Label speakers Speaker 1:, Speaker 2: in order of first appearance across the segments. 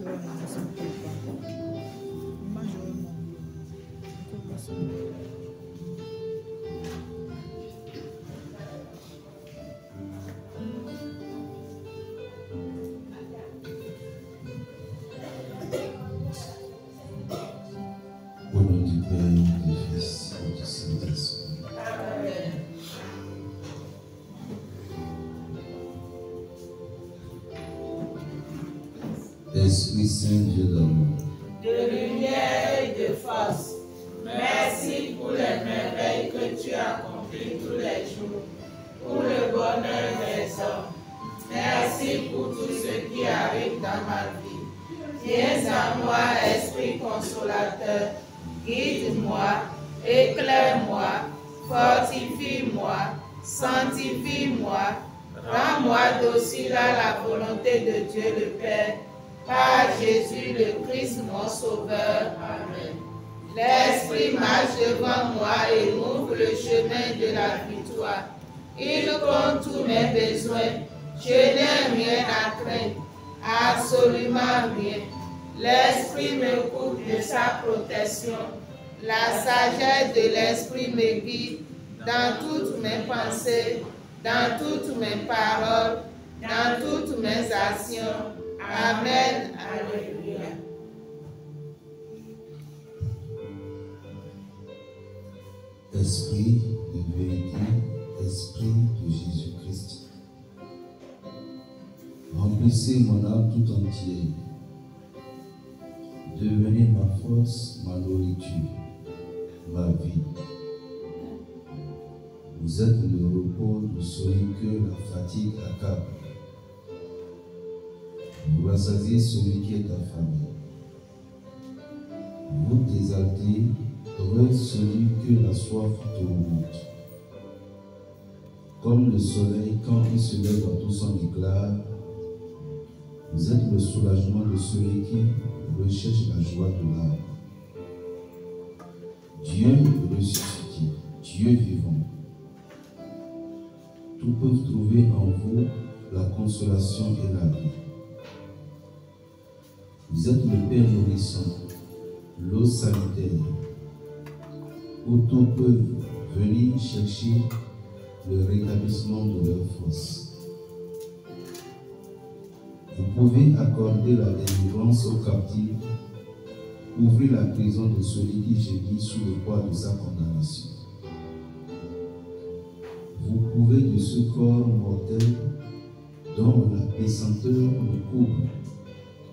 Speaker 1: Au nom du Père, du Fils et du Saint-Esprit.
Speaker 2: Amen.
Speaker 1: Esprit Saint, Dieu d'amour,
Speaker 2: De lumière et de force, merci pour les merveilles que tu accomplis tous les jours, pour le bonheur des hommes. Merci pour tout ce qui arrive dans ma vie. Viens à moi, Esprit consolateur, guide-moi, éclaire-moi, fortifie-moi, sanctifie-moi, rends-moi docile à la volonté de Dieu le Père, par Jésus le Christ mon Sauveur. Amen. L'Esprit marche devant moi et m'ouvre le chemin de la victoire. Il compte tous mes besoins. Je n'ai rien à craindre, absolument rien. L'Esprit me couvre de sa protection. La sagesse de l'Esprit me guide dans toutes mes pensées, dans toutes mes paroles, dans toutes mes actions. Amen. Alléluia.
Speaker 1: Esprit de vérité, Esprit de Jésus-Christ, remplissez mon âme tout entière. Devenez ma force, ma nourriture, ma vie. Vous êtes le repos de celui que la fatigue accable. Vous rassasiez celui qui est affamé. Vous exaltez, heureux celui que la soif tourmente. Comme le soleil quand il se lève dans tout son éclat, vous êtes le soulagement de celui qui recherche la joie de l'âme. Dieu ressuscité, Dieu vivant, tout peut trouver en vous la consolation et la vie. Vous êtes le Père nourrissant, l'eau sanitaire, où tout peut venir chercher le rétablissement de leur force. Vous pouvez accorder la délivrance aux captifs, ouvrir la prison de celui qui gémit sous le poids de sa condamnation. Vous pouvez de ce corps mortel dont la pesanteur me couvre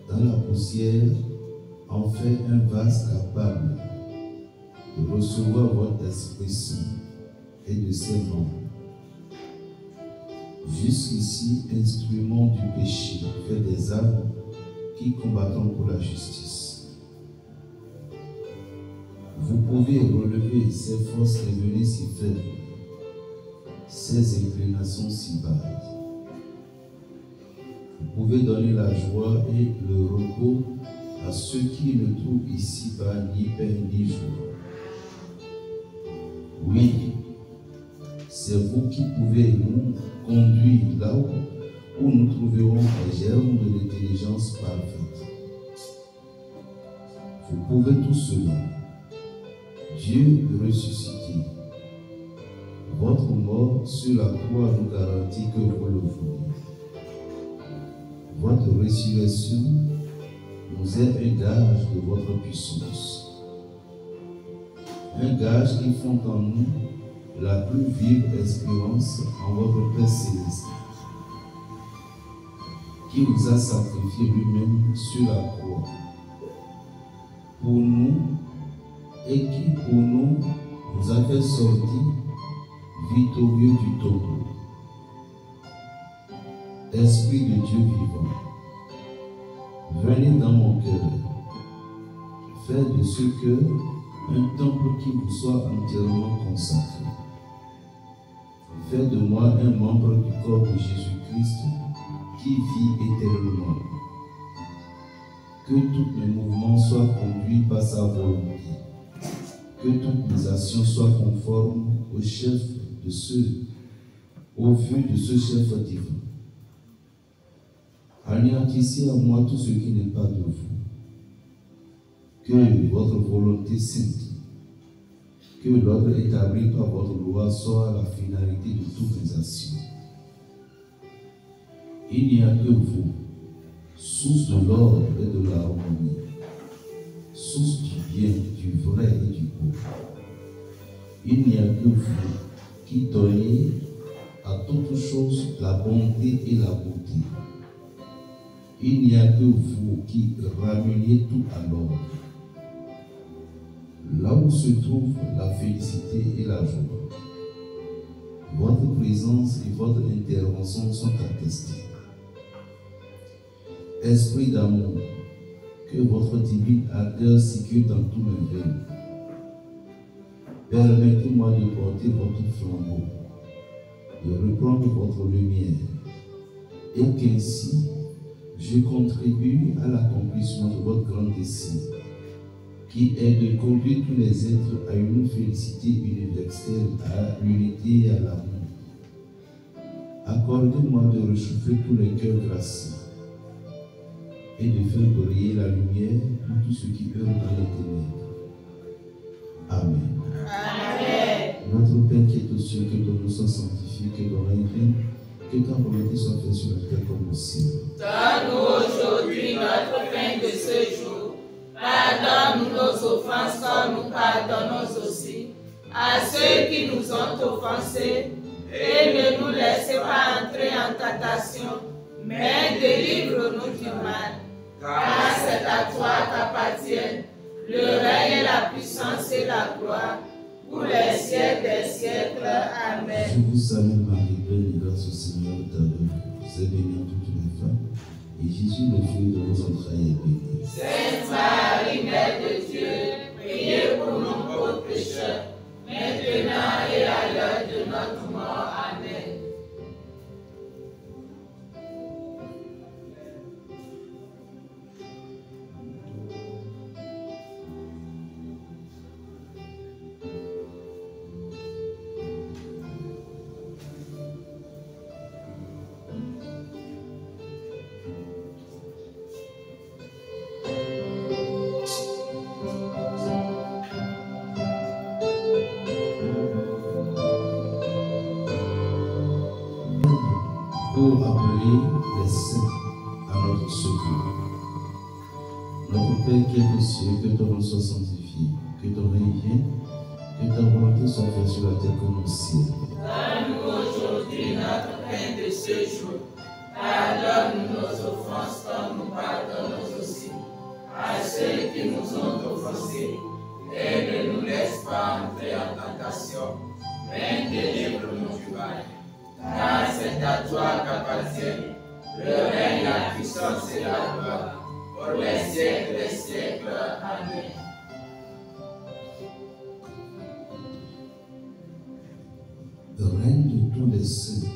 Speaker 1: dans la poussière en fait un vase capable de recevoir votre Esprit Saint et de ses membres. Jusqu'ici, instrument du péché, fait des âmes qui combattent pour la justice. Vous pouvez relever ces forces révélées si faibles, ces inclinations si basses. Vous pouvez donner la joie et le repos à ceux qui ne trouvent ici-bas ni pain ni joie. Oui, c'est vous qui pouvez nous conduire là où nous trouverons les germes de l'intelligence parfaite. Vous pouvez tout cela. Dieu ressuscité. Votre mort sur la croix nous garantit que vous le voulez. Votre résurrection nous est un gage de votre puissance. Un gage qui fonde en nous la plus vive espérance en votre Père Céleste, qui vous a sacrifié lui-même sur la croix pour nous et qui pour nous vous a fait sortir victorieux du tombeau. Esprit de Dieu vivant, venez dans mon cœur, faites de ce cœur un temple qui vous soit entièrement consacré. Faites de moi un membre du corps de Jésus-Christ qui vit éternellement. Que tous mes mouvements soient conduits par sa volonté. Que toutes mes actions soient conformes au chef au vu de ce chef divin. Anéantissez à moi tout ce qui n'est pas de vous. Que votre volonté sainte, que l'ordre établi par votre loi soit la finalité de toutes les actions. Il n'y a que vous, source de l'ordre et de l'harmonie, source du bien, du vrai et du beau. Il n'y a que vous qui donnez à toutes choses la bonté et la beauté. Il n'y a que vous qui rameniez tout à l'ordre. Là où se trouve la félicité et la joie, votre présence et votre intervention sont attestées. Esprit d'amour, que votre divine ardeur circule dans tous les veines. Permettez-moi de porter votre flambeau, de reprendre votre lumière, et qu'ainsi je contribue à l'accomplissement de votre grand dessein, qui est de conduire tous les êtres à une félicité universelle, à l'unité et à l'amour. Accordez-moi de réchauffer tous les cœurs gracieux et de faire briller la lumière pour tous ceux qui œuvrent dans les ténèbres. Amen.
Speaker 2: Amen.
Speaker 1: Notre Père qui est aux cieux, que ton nom soit sanctifié, que ton règne vienne, que ta volonté soit faite sur la terre comme au ciel.
Speaker 2: Donne-nous aujourd'hui notre pain de ce jour. Pardonne-nous nos offenses comme nous pardonnons aussi à ceux qui nous ont offensés. Et ne nous laisse pas entrer en tentation, mais délivre-nous du mal. Car c'est à toi qu'appartiennent le règne, la puissance et la gloire, pour les siècles des siècles. Amen.
Speaker 1: Je vous salue Marie, pleine de grâce, au Seigneur est avec vous. Vous êtes bénie entre toutes les femmes, et Jésus, le fruit de vos entrailles, est béni.
Speaker 2: Sainte Marie, Mère de Dieu, priez pour nous pauvres pécheurs, maintenant et à l'heure de notre mort. Amen.
Speaker 1: Pour appeler les saints à notre secours. Notre Père qui est aux cieux, que ton nom soit sanctifié, que ton règne vienne, que ta volonté soit faite sur la terre comme au ciel.
Speaker 2: Donne-nous aujourd'hui notre pain de ce jour. Pardonne-nous nos offenses comme nous pardonnons aussi à ceux qui nous ont offensés. Et ne nous laisse pas entrer en tentation, mais délivre-nous du mal. Car c'est à toi qu'appartiennent le règne, la puissance et la gloire, pour les siècles des siècles. Amen.
Speaker 1: Reine de tous les saints,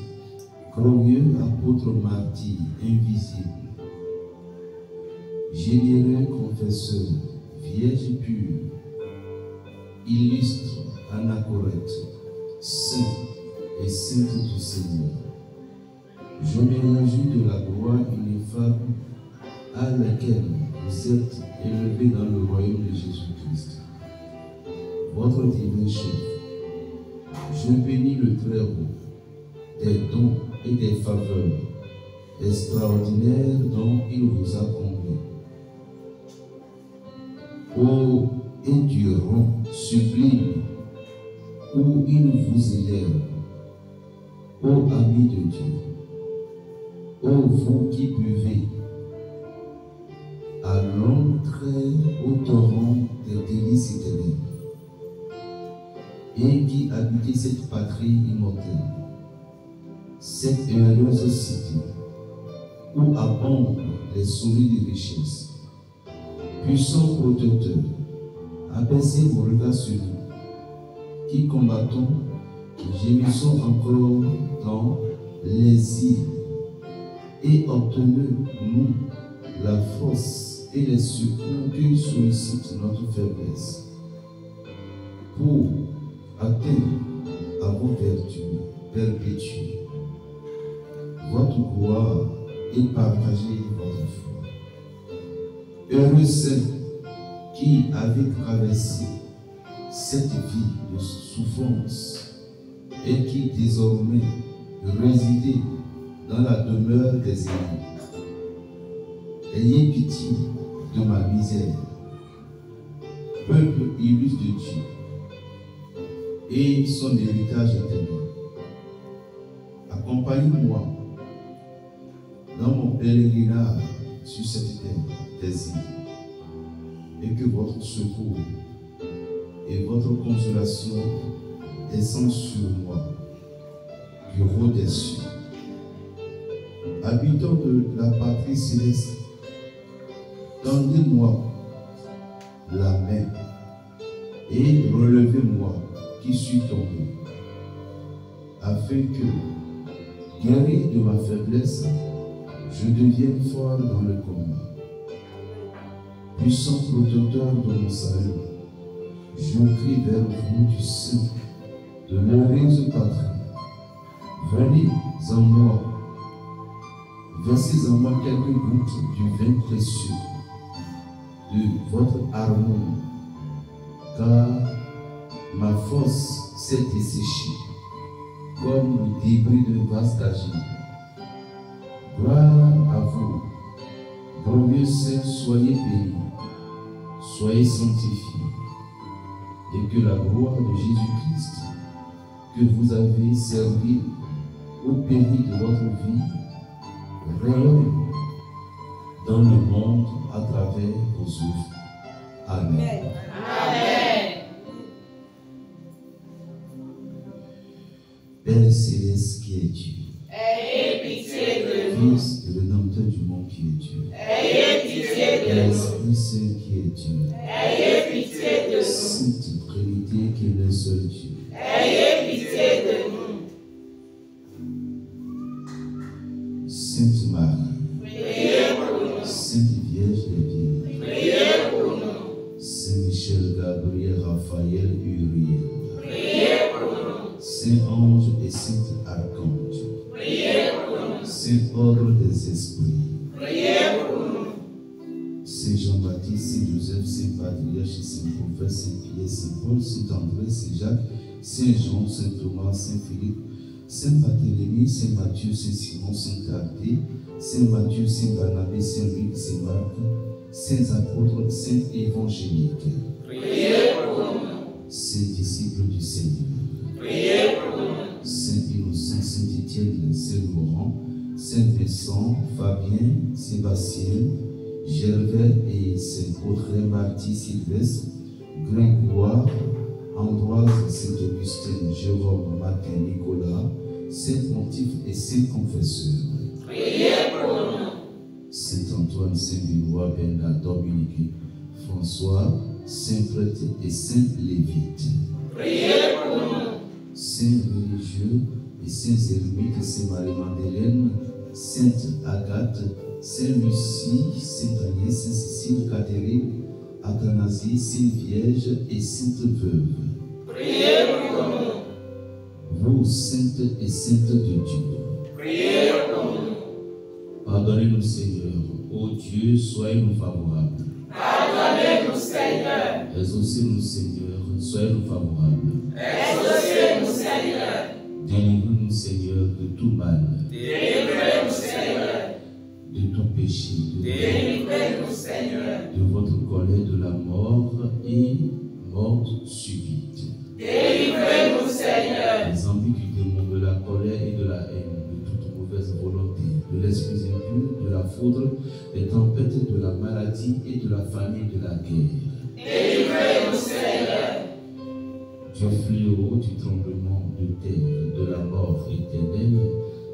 Speaker 1: glorieux apôtre martyr invisible, généreux confesseur, vierge pure, illustre anachorète, saint et sainte du Seigneur, je me réjouis de la gloire ineffable à laquelle vous êtes élevés dans le royaume de Jésus-Christ, votre divin chef. Je bénis le Très-Haut des dons et des faveurs extraordinaires dont il vous a comblé. Ô endurant sublime, où il vous élève, ô amis de Dieu, ô vous qui buvez à l'entrée au torrent des délices éternelles, et qui habitez cette patrie immortelle, cette heureuse cité, où abondent les solides richesses. Puissant protecteur, abaissez vos regards sur nous, qui combattons, gémissons encore dans l'exil, et obtenez-nous la force et les secours qui sollicitent notre faiblesse, pour atteindre à vos vertus perpétues, votre gloire et partager votre foi. Heureux ceux qui avaient traversé cette vie de souffrance et qui désormais résidaient dans la demeure des ennemis. Ayez pitié de ma misère, peuple illustre de Dieu, et son héritage éternel. Accompagnez-moi dans mon pèlerinage sur cette terre des îles, et que votre secours et votre consolation descendent sur moi, du haut des cieux. Habitants de la patrie céleste, tendez-moi la main et relevez-moi qui suis tombé, afin que, guéri de ma faiblesse, je devienne fort dans le combat. Puissant protecteur de mon salut, je crie vers vous du sein de l'heureuse patrie. Venez en moi, versez en moi quelques gouttes du vin précieux de votre harmonie, car ma force s'est desséchée comme le débris d'un vase d'argile. Gloire à vous, glorieux Saint, soyez bénis, soyez sanctifiés, et que la gloire de Jésus-Christ, que vous avez servi au péril de votre vie, rayonne dans le monde à travers vos œuvres. Amen.
Speaker 2: Amen.
Speaker 1: Père céleste qui est Dieu,
Speaker 2: Ayez pitié de nous.
Speaker 1: Fils et Rédempteur du monde qui est Dieu,
Speaker 2: Ayez pitié de nous.
Speaker 1: Esprit Saint qui est Dieu,
Speaker 2: Ayez pitié de nous.
Speaker 1: Sainte Trinité qui est le seul Dieu,
Speaker 2: Ayez pitié de nous.
Speaker 1: Sainte Marie,
Speaker 2: Priez pour nous.
Speaker 1: Sainte Vierge des Vierges,
Speaker 2: Priez pour nous.
Speaker 1: Saint Michel, Gabriel, Raphaël, Uriel,
Speaker 2: Priez pour nous.
Speaker 1: Saint Ange et Saint Archange,
Speaker 2: Priez pour nous.
Speaker 1: Saint Ordre des Esprits,
Speaker 2: Priez pour nous.
Speaker 1: Saint Jean-Baptiste, Saint Joseph, Saint Patriarche, Saint Prophète, Saint Pierre, Saint Paul, Saint André, Saint Jacques, Saint Jean, Saint Thomas, Saint Philippe, Saint Barthélemy, Saint Matthieu, Saint Simon, Saint Thaddée, Saint Matthieu, Saint Barnabé, Saint Luc, Saint Marc, Saints apôtres, Saints évangéliques,
Speaker 2: Priez pour nous.
Speaker 1: Saints disciples du Seigneur,
Speaker 2: Priez pour nous.
Speaker 1: Saint Innocent, Saint Étienne, Saint Laurent, Saint Vincent, Fabien, Sébastien, Gervais et Saint Audrey, Marty, Sylvestre, Grégoire, Ambroise, Saint Augustin, Jérôme, Martin, Nicolas, Saint Pontife et Saint Confesseur,
Speaker 2: Priez pour nous.
Speaker 1: Saint Antoine, Saint Benoît, Bernard, Dominique, François, Saint Prêtre et Saint Lévite,
Speaker 2: Priez pour nous.
Speaker 1: Saint religieux et Saint Ermite, Saint Marie-Madeleine, Sainte Agathe, Saint Lucie, Saint Agnès, Saint Cécile, Catherine, Athanasie, Sainte Vierge et Sainte Veuve.
Speaker 2: Priez pour nous.
Speaker 1: Vous, saintes et saintes de Dieu,
Speaker 2: Priez pour nous.
Speaker 1: pardonnez-nous, Seigneur. Ô Dieu, soyez-nous favorables.
Speaker 2: Pardonnez-nous, Seigneur.
Speaker 1: Exaucez-nous, Seigneur. Soyez-nous favorables.
Speaker 2: Exaucez-nous, Seigneur.
Speaker 1: Délivrez-nous, Seigneur, de tout mal,
Speaker 2: Délivrez-nous, Seigneur.
Speaker 1: de tout péché,
Speaker 2: Délivrez-nous, Seigneur.
Speaker 1: de votre colère, de la mort et mort subite.
Speaker 2: Délivrez-nous, Seigneur.
Speaker 1: Des envies du démon, de la colère et de la haine, de toute mauvaise volonté, de l'esprit impur, de la foudre, des tempêtes, de la maladie et de la famine, de la guerre.
Speaker 2: Délivrez-nous, Seigneur.
Speaker 1: Du fléau, du tremblement de terre, de la mort éternelle,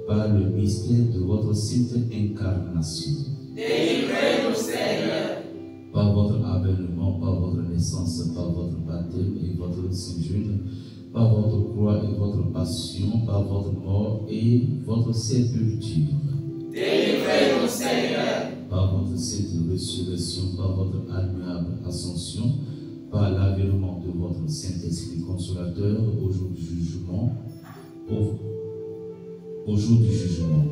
Speaker 1: par le mystère de votre sainte incarnation.
Speaker 2: Délivrez-nous, Seigneur.
Speaker 1: Par votre avènement, par votre naissance, par votre baptême et votre séjour, par votre croix et votre passion, par votre mort et votre sépulture.
Speaker 2: Délivrez-nous, Seigneur.
Speaker 1: Par votre sainte résurrection, par votre admirable ascension, par l'avènement de votre Saint-Esprit consolateur au jour du jugement, au jour du jugement.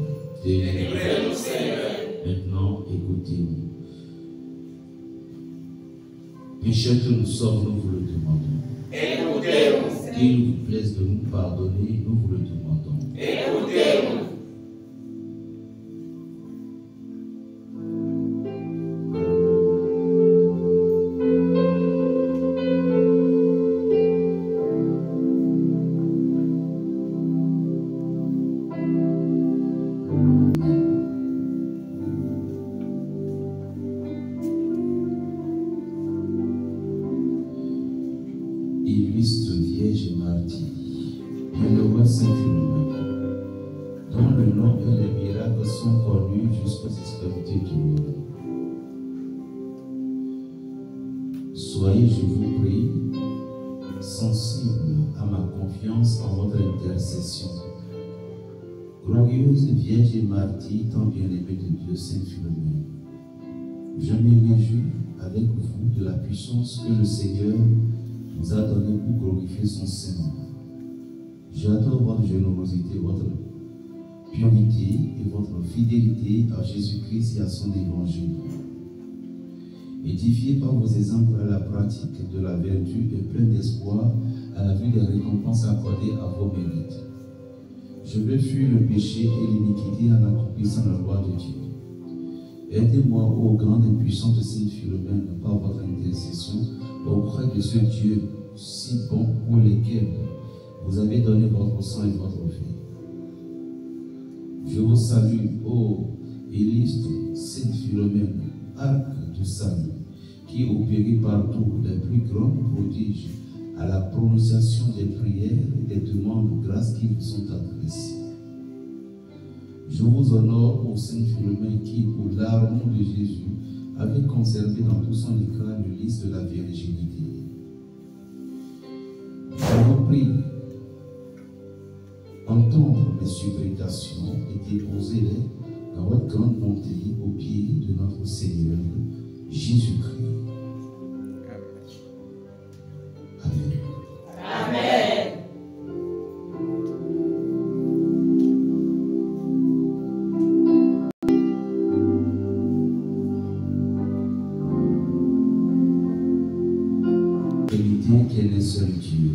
Speaker 2: Délivrez-nous, Seigneur.
Speaker 1: Maintenant, écoutez-nous. Pécheurs que nous sommes, nous vous le demandons.
Speaker 2: Écoutez-nous.
Speaker 1: Qu'il vous plaise de nous pardonner, nous vous le demandons.
Speaker 2: Écoutez-nous.
Speaker 1: Illustre Vierge et martyre, bienheureux Saint Philomène, dont le nom et les miracles sont connus jusqu'aux extrémités du monde. Soyez, je vous prie, sensibles à ma confiance en votre intercession. Glorieuse Vierge et martyre, tant bien-aimée de Dieu, Saint Philomène, je me réjouis avec vous de la puissance que le Seigneur nous a donné pour glorifier son Saint-Nom. J'adore votre générosité, votre purité et votre fidélité à Jésus-Christ et à son évangile. Édifié par vos exemples à la pratique de la vertu et plein d'espoir à la vue des récompenses accordées à vos mérites, je veux fuir le péché et l'iniquité en accomplissant la loi de Dieu. Aidez-moi, ô grande et puissante Sainte Philomène, par votre intercession, auprès de ce Dieu si bon pour lesquels vous avez donné votre sang et votre vie. Je vous salue, ô illustre Sainte Philomène, arc du salut, qui opérait partout les plus grands prodiges à la prononciation des prières et des demandes de grâce qui vous sont adressées. Je vous honore, ô Sainte Philomène, qui, pour l'amour de Jésus, avait conservé dans tout son éclat le lys de la virginité. Je vous prie, entendre mes supplications et déposer-les dans votre grande bonté au pied de notre Seigneur Jésus-Christ. Amen.
Speaker 2: Amen.
Speaker 1: Qu'elle est seul Dieu.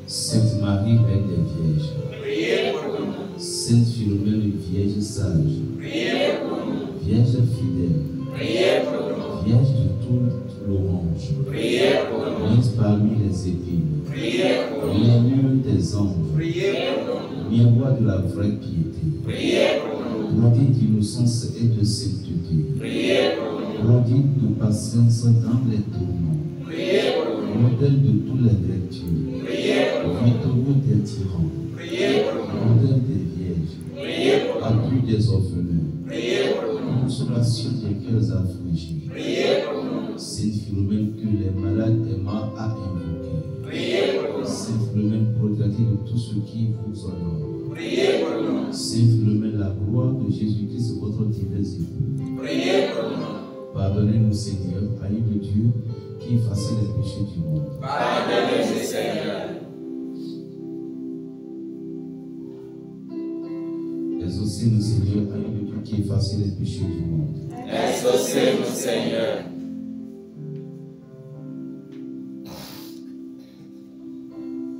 Speaker 1: Sainte Marie, Reine des Vierges.
Speaker 2: Priez pour nous.
Speaker 1: Sainte Philomène, Vierge sage.
Speaker 2: Priez pour nous.
Speaker 1: Vierge fidèle.
Speaker 2: Priez pour nous.
Speaker 1: Vierge de toute l'orange.
Speaker 2: Priez pour nous.
Speaker 1: Mise parmi les épines.
Speaker 2: Priez pour nous.
Speaker 1: L'aimure des anges.
Speaker 2: Priez pour nous.
Speaker 1: Miroir de la vraie piété.
Speaker 2: Priez pour nous.
Speaker 1: Prodige d'innocence et de sainteté.
Speaker 2: Priez pour nous.
Speaker 1: Prodige de patience dans les tourments.
Speaker 2: Priez pour nous.
Speaker 1: Modèle de toutes les vertus.
Speaker 2: Priez pour nous.
Speaker 1: Victorieux des tyrans.
Speaker 2: Priez pour nous.
Speaker 1: Modèle des vierges.
Speaker 2: Priez pour nous.
Speaker 1: Appui des orphelins.
Speaker 2: Priez pour nous.
Speaker 1: Consolation des cœurs affligés.
Speaker 2: Priez pour nous.
Speaker 1: Sainte Philomène que les malades aimants à invoquer.
Speaker 2: Priez pour nous.
Speaker 1: Sainte Philomène protégée de tout ce qui vous honore.
Speaker 2: Priez pour nous.
Speaker 1: Sainte Philomène, la gloire de Jésus-Christ, votre divin époux.
Speaker 2: Priez pour nous.
Speaker 1: Pardonnez-nous, Seigneur, Aïe de Dieu, qui effaçait les péchés du monde.
Speaker 2: Pardonnez-nous, Seigneur.
Speaker 1: Exaucez-nous, Seigneur, Aïe de Dieu, qui effaçait les péchés du monde.
Speaker 2: Exaucez-nous, Seigneur.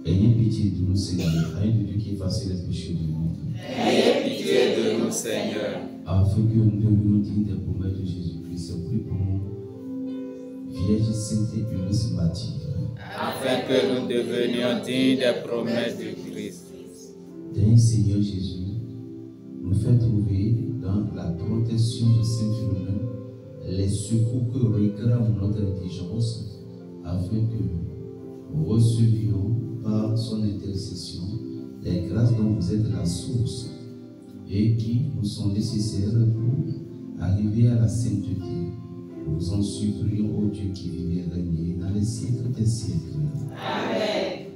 Speaker 1: Ayez pitié de nous, Seigneur, Aïe de Dieu, qui effaçait les péchés du monde.
Speaker 2: Ayez pitié de nous, Seigneur.
Speaker 1: Afin que nous devenions dignes des promesses de Jésus-Christ, prie pour nous, Vierge Sainte et Ulysse martyre.
Speaker 2: Afin que nous devenions dignes des promesses de Christ.
Speaker 1: Daigne, Seigneur Jésus, nous fait trouver dans la protection de Saint Philomène les secours que réclame notre intelligence, afin que nous recevions par son intercession les grâces dont vous êtes la source et qui nous sont nécessaires pour arriver à la sainteté. Nous vous en supplions, ô Dieu qui vit et règne dans les siècles des siècles.
Speaker 2: Amen.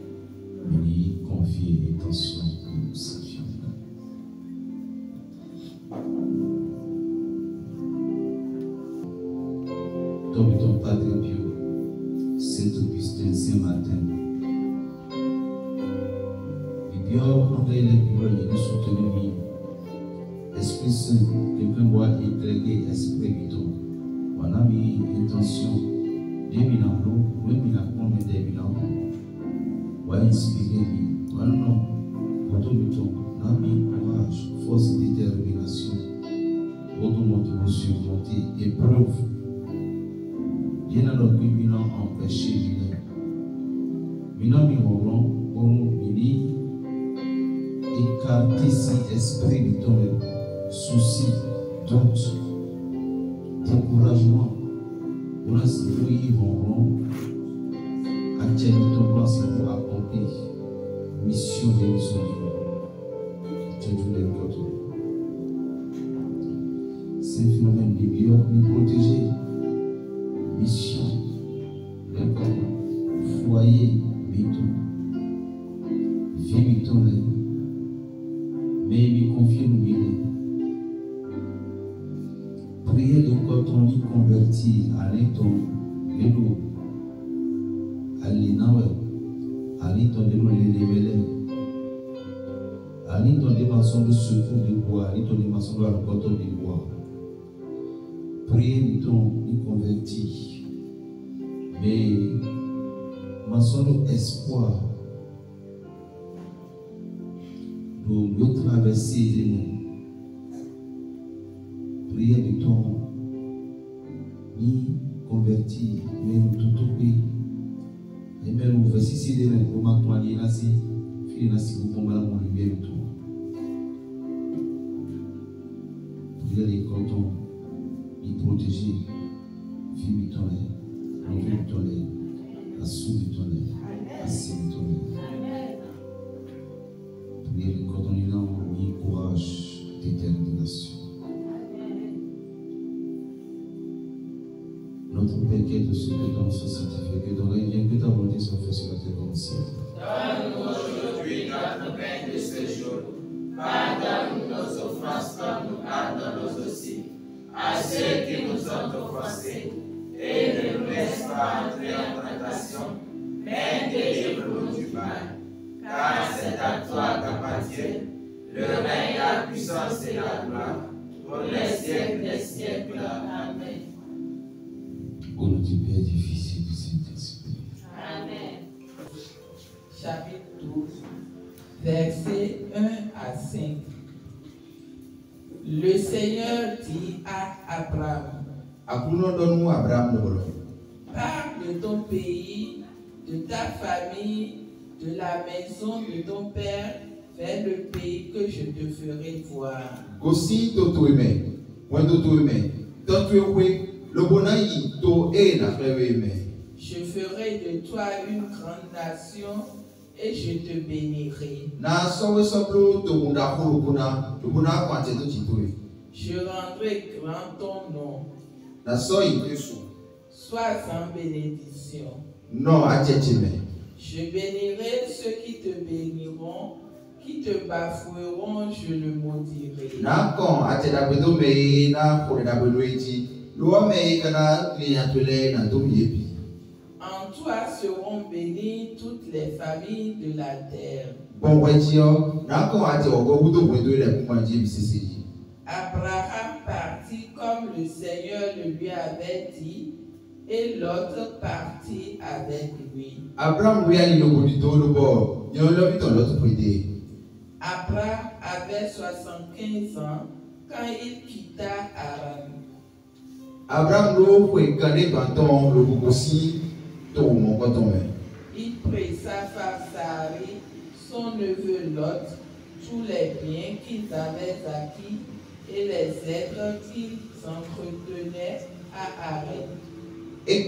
Speaker 1: Béni, confiez et attention pour Saint Philomène. Comme ton Padre Pio, Saint Augustin, Saint Martin, puis on est les bureaux et nous soutenir. Esprit Saint, quelqu'un doit éclairer esprit vital. On a mis intention, 2000 ans, oui, 1000 ans, combien de 1000 ans? On va inspirer, non, automaton, on a mis courage, force et détermination, automotive, surmonter, épreuve. Bien à notre bilan empêché, bilan miroir, on mini écarter si esprit vital, souci, doute, découragement. On a si vous y vont, actuellement, ton plan c'est pour accomplir mission de mission divine. Tu veux les côtés. C'est un phénomène de bio, nous protéger. Mission, l'école, foyer, béton, vie béton, mais il confie nous. Priez de quand on y convertit à l'éton, l'élo, à l'énawe, à l'éton de l'eau, les révélés, à l'éton des maçons de secours de bois, à l'éton des maçons de la coton de bois. Priez de ton y convertit, mais maçon d'espoir de traverser les noms. Priez de ton ni converti, mais tout oui. Et même vous voici si les gens comment toi les nasi, fille nasi vous combat mon lumière tout. Priez les cantons, y protéger, vie du tonnerre, l'envie du tonnerre, la soupe du tonnerre, la cible du tonnerre. Priez les cantons les gens, y courage, détermination. Notre Père qui est de ceux que ton nom soit sanctifié, que ton règne vienne, que ta volonté soit faite sur la terre comme au ciel.
Speaker 2: Donne-nous aujourd'hui notre pain de ce jour. Pardonne-nous nos offenses comme nous pardonnons aussi à ceux qui nous ont offensés. Et ne nous laisse pas entrer en tentation, mais délivre-nous du mal. Car c'est à toi qu'appartient le règne, la puissance et la gloire, pour les siècles des siècles. Amen.
Speaker 1: Au nom du Père, du Fils et du Saint-Esprit.
Speaker 2: Amen.
Speaker 3: Chapitre 12, versets 1 à 5. Le Seigneur dit à Abraham, pars de ton pays, de ta famille, de la maison de ton père, vers le pays que je te ferai voir.
Speaker 4: Aussi,
Speaker 3: je ferai de toi une grande nation et je te bénirai. Je rendrai grand ton nom. Sois en bénédiction. Je bénirai ceux qui te béniront, qui te bafoueront, je le maudirai. En toi seront bénies toutes les familles de la terre. Abraham partit comme le Seigneur le lui avait dit, et l'autre partit avec lui. Abraham avait 75 ans quand il quitta Aram. Il prit sa femme Sarai, son neveu Lot, tous les biens qu'ils avaient acquis et les êtres qu'ils entretenaient à Haran. Ils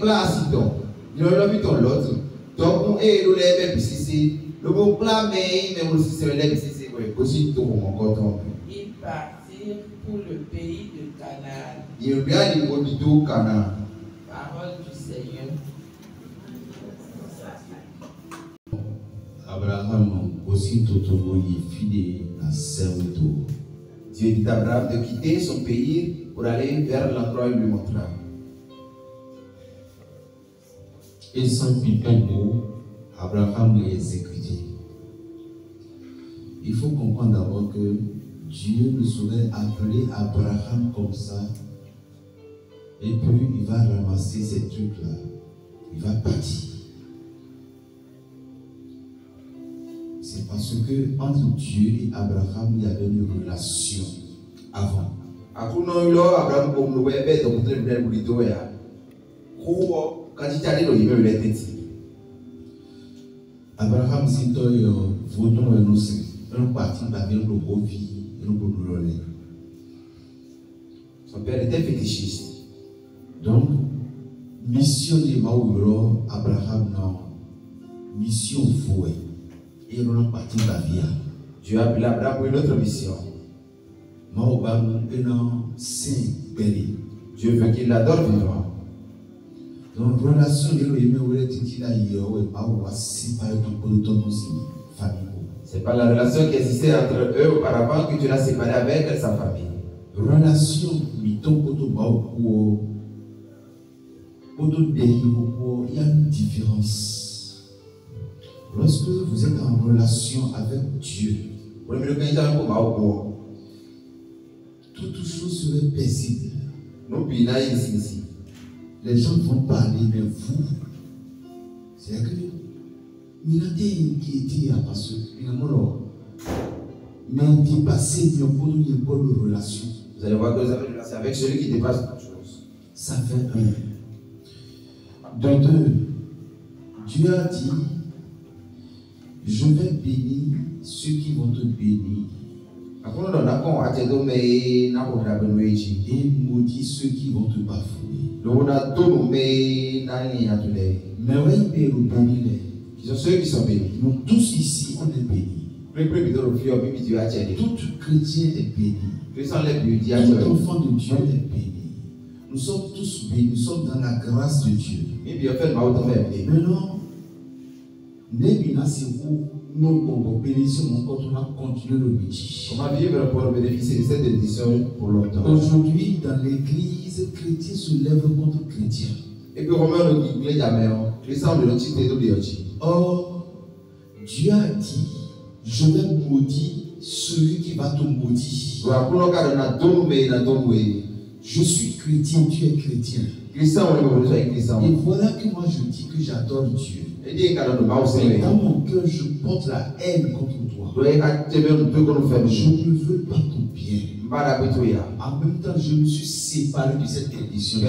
Speaker 3: partirent pour le pays de Canaan. Parole du Seigneur.
Speaker 1: Abraham aussi tout fidèle à Serre-Tour.
Speaker 4: Dieu dit à Abraham de quitter son pays pour aller vers l'endroit où il lui montra.
Speaker 1: Et sans plus un mot, Abraham l'a exécuté. il faut comprendre d'abord que Dieu ne saurait appeler Abraham comme ça et puis il va ramasser ces trucs-là. Il va partir. C'est parce que entre Dieu et Abraham, il y avait une relation avant. Abraham dit
Speaker 4: son père était fétichiste.
Speaker 1: Donc, mission de Maouro, Abraham, non. Mission fouée. Et on a parti de la vie.
Speaker 4: Dieu a appelé Abraham pour une autre mission.
Speaker 1: Maoubam est un saint béni.
Speaker 4: Dieu veut qu'il l'adore vivant.
Speaker 1: Donc, relation de
Speaker 4: c'est pas la relation qui existait entre eux auparavant que Dieu l'a séparé avec sa famille.
Speaker 1: Relation, il y a une différence. Lorsque vous êtes en relation avec Dieu, toute chose serait paisible. Les gens vont parler, mais vous, c'est que il a été inquiété parce que mais dépasser une bonne relation.
Speaker 4: Vous allez voir que vous avez une relation avec celui qui dépasse toute chose.
Speaker 1: Ça fait un. De deux, Dieu a dit, je vais bénir ceux qui vont te bénir. Et maudit ceux qui vont te bafouer. Mais oui, il peut bénir.
Speaker 4: Ils sont ceux qui sont bénis.
Speaker 1: Nous tous ici, on est bénis. Tout chrétien est béni. Tout enfant de Dieu est béni. Nous sommes tous bénis. Nous sommes dans la grâce de Dieu. Maintenant, nous bénissons encore, on va continuer le métier.
Speaker 4: Comment vivre pour bénéficier de cette édition pour longtemps?
Speaker 1: Aujourd'hui, dans l'église, chrétien se lève contre chrétien.
Speaker 4: Et puis,
Speaker 1: or, Dieu a dit, je vais maudire celui qui va te maudire. Je suis chrétien, tu es chrétien. Et voilà que moi je dis que j'adore Dieu. Et dans mon cœur, je porte la haine contre toi. Je ne veux pas ton bien. En même temps, je me suis séparé de cette édition.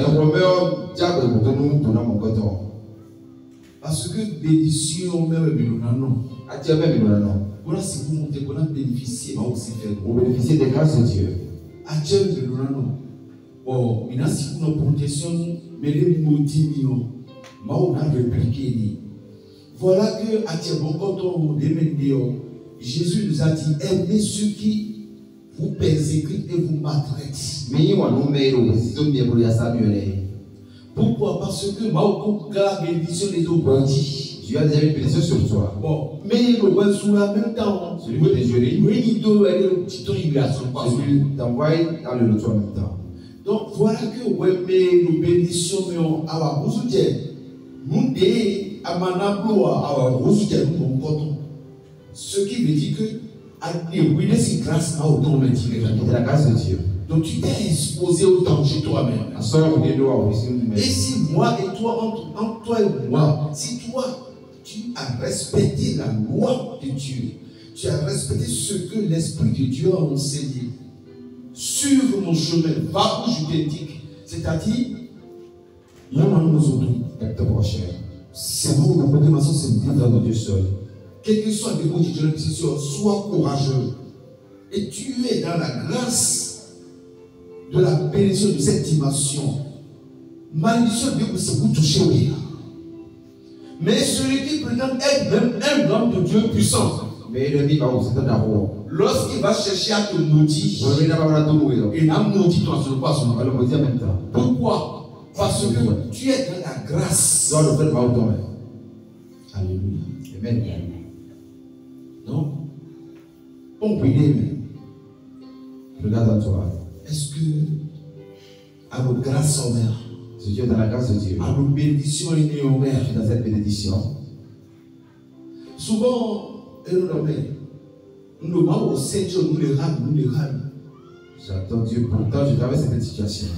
Speaker 1: Parce que bénédiction, même non. Voilà, si vous montez, vous bénéficiez,
Speaker 4: vous bénéficiez des grâces de Dieu.
Speaker 1: Bon, maintenant, si vous avez protection, mais les maudits, on a répliqué. Voilà que, Jésus nous a dit, aimez ceux qui vous persécutent et vous maltraitent. Pourquoi? Parce que la bénédiction est au bandit.
Speaker 4: Dieu a déjà une bénédiction sur toi.
Speaker 1: Bon, mais le bon sous la même temps.
Speaker 4: Celui que tu juries,
Speaker 1: celui
Speaker 4: t'envoie dans le retour en même temps.
Speaker 1: Donc voilà que nous bénissons, mais on a besoin de nous ce qui veut dire que c'est grâce à autant de
Speaker 4: la grâce de Dieu.
Speaker 1: Donc tu t'es exposé au danger toi-même. Et si moi et toi, entre toi et moi, si toi tu as respecté la loi de Dieu, tu as respecté ce que l'Esprit de Dieu a enseigné, sur mon chemin, va où je t'indique, c'est-à-dire, il y a un autres. C'est bon, on peut dire ma c'est dans Dieu seul. Quel que soit le niveau de Dieu, sois courageux. Et tu es dans la grâce de la bénédiction de cette dimension. Malédiction de c'est vous toucher au rien. Mais celui qui prétend être même un homme de Dieu puissant, lorsqu'il va chercher à te maudire, il a maudit toi sur le pas son nom. Pourquoi? Parce que tu es dans la grâce. Alléluia.
Speaker 4: Amen.
Speaker 1: Donc, on peut dire,
Speaker 4: regarde à toi.
Speaker 1: Est-ce que à votre grâce en mer,
Speaker 4: si tu es dans la grâce de Dieu,
Speaker 1: à votre bénédiction est en mer,
Speaker 4: dans cette bénédiction,
Speaker 1: souvent,
Speaker 4: J'attends Dieu, pourtant je traverse cette situation.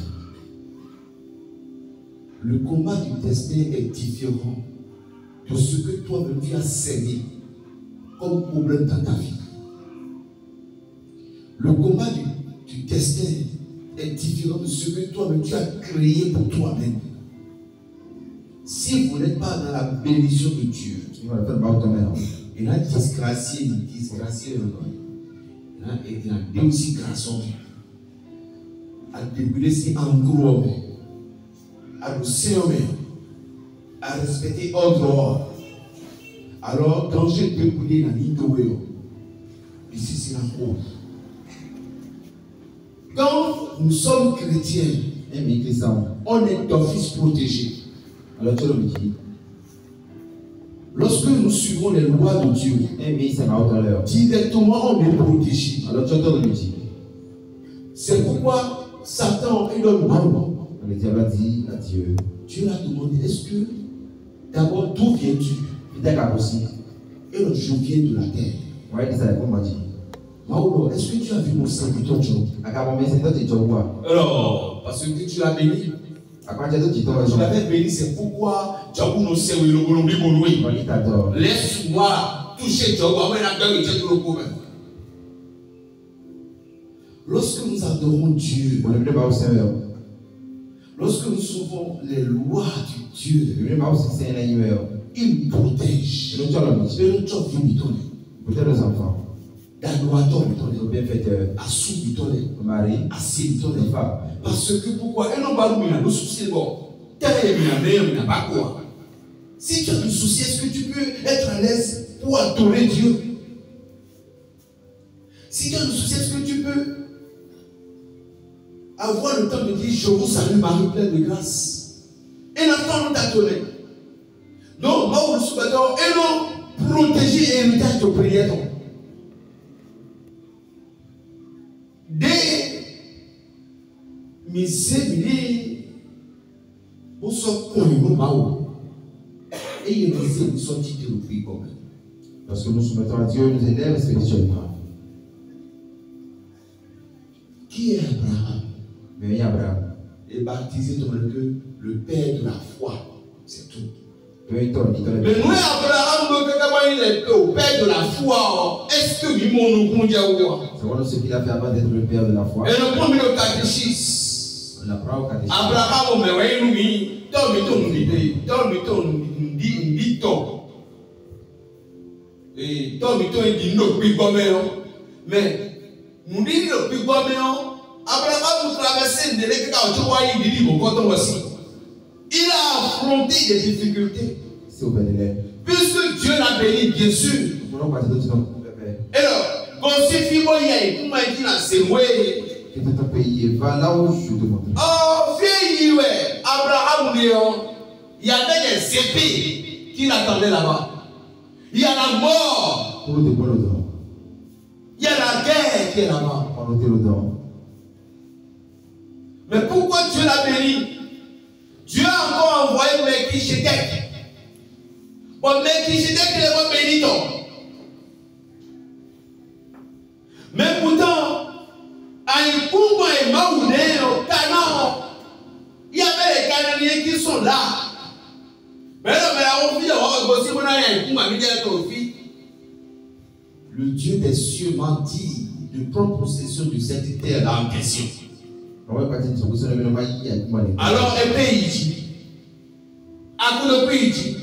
Speaker 1: Le combat du destin est différent de ce que toi-même tu as scellé comme problème dans ta vie. Le combat du destin est différent de ce que toi-même tu as créé pour toi-même. Si vous n'êtes pas dans la bénédiction de Dieu, il y a disgracié, il y a aussi grâce à débuter en gros, à nous servir, à respecter ordre. Alors, quand j'ai déboulé la ligne de Wéo, ici c'est la cause. Quand nous sommes chrétiens, on est d'office protégé. Alors, tu le dis. Lorsque nous suivons les lois de Dieu, directement on est protégé. Alors, tu le dis. C'est pourquoi Satan est le mal.
Speaker 4: Le diable a dit à Dieu.
Speaker 1: Dieu l'a demandé, est-ce que d'abord d'où viens-tu?
Speaker 4: Et
Speaker 1: donc je viens de la terre. Mauro, est-ce que tu as vu mon serviteur Job? Alors, parce que tu l'as béni. Tu l'avais béni, c'est pourquoi Job nous sert le Colombie Gouloui. Laisse-moi toucher Job, lorsque nous adorons Dieu, lorsque nous suivons les lois du Dieu, il nous protège. Et nous sommes
Speaker 4: peut-être les enfants.
Speaker 1: Parce que pourquoi? Si tu as du souci, est-ce que tu peux être à l'aise pour adorer Dieu? Si tu as du souci, est-ce que tu peux avoir le temps de dire je vous salue Marie pleine de grâce? Et l'enfant nous t'adorer. Donc, moi, vous le et non protéger héritage de prière. Dès mes séminaires, vous sommes connus, et il disait, nous sommes titrés au prix quand même.
Speaker 4: Parce que nous soumettons à Dieu, nous élève spirituellement.
Speaker 1: Qui est Abraham?
Speaker 4: Mais Abraham
Speaker 1: est baptisé dans le père de la foi. C'est tout.
Speaker 4: Mais nous,
Speaker 1: Abraham, il est au père de la foi. Est-ce que lui, mon dit
Speaker 4: c'est voilà ce qu'il a fait avant d'être le père de la foi.
Speaker 1: Et le premier catéchisme.
Speaker 4: On apprend au catéchisme.
Speaker 1: Abraham, mais oui, et mais nous dit le plus bon Abraham traversait une délai il a affronté des difficultés.
Speaker 4: C'est au Bénédicte.
Speaker 1: Puisque Dieu l'a béni, bien sûr. Et alors, quand c'est fini, il m'a dit là, c'est moi.
Speaker 4: Et tout un pays va là où je te montre.
Speaker 1: Oh, vieille, ouais. Abraham, il y avait des épées qui l'attendaient là-bas. Il y a la mort.
Speaker 4: Pour le dépôt.
Speaker 1: Il y a la guerre qui est là-bas. Mais pourquoi Dieu l'a béni? Dieu a encore envoyé Melchisedec. Bon, Melchisedec, il est pas béni. Mais pourtant, à Ikungo et Maoudé, au Canaan, il y avait les Cananéens qui sont là. Mais là, le Dieu des cieux m'a dit de prendre possession de cette terre-là en question. Alors, un pays, à coup de pays,